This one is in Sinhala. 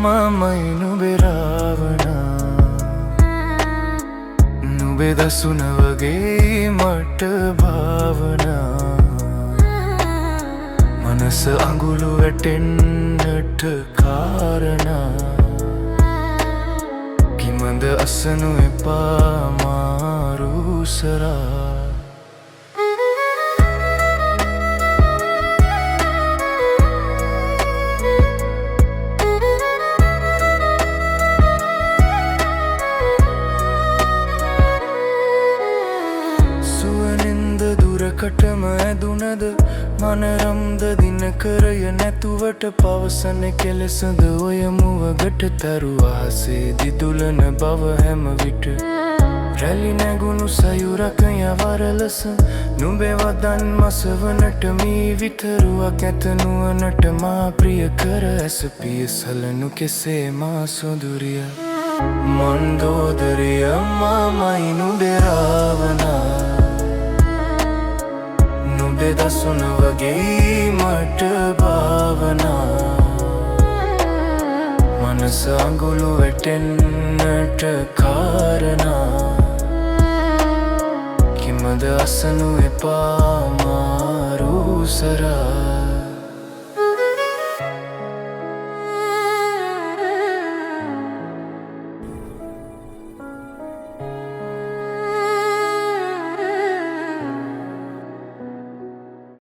මමයි නුඹේ රාවණා නුඹේ දසුන වගේ මට භාවනා මනස අඟුළු වැටෙන්නට කාරණා කිමඳ අසනු එපා මාරු සරා කටම ඇදුනද මනරම්ද දිනකරය නැතුවට පවසන කෙලෙසද ඔය මුවගට තරු අහසේ දිදුලන බව හැම විට රැලි නැගුණු සයුරක යවරලස නුඹේ වදන් මසවනට මී විතරුවක් ඇත නුවනට මා ප්‍රිය කර ඇස පියසලනු කෙසේ මා සොඳුරිය මන්දෝදරිය මමයි නුඹේ රාවණා නුඹේ දසුන වගේ මට භාවනා මනස අඟුළු වැටෙන්නට කාරණා කිමද අසනු එපා මාරු සරා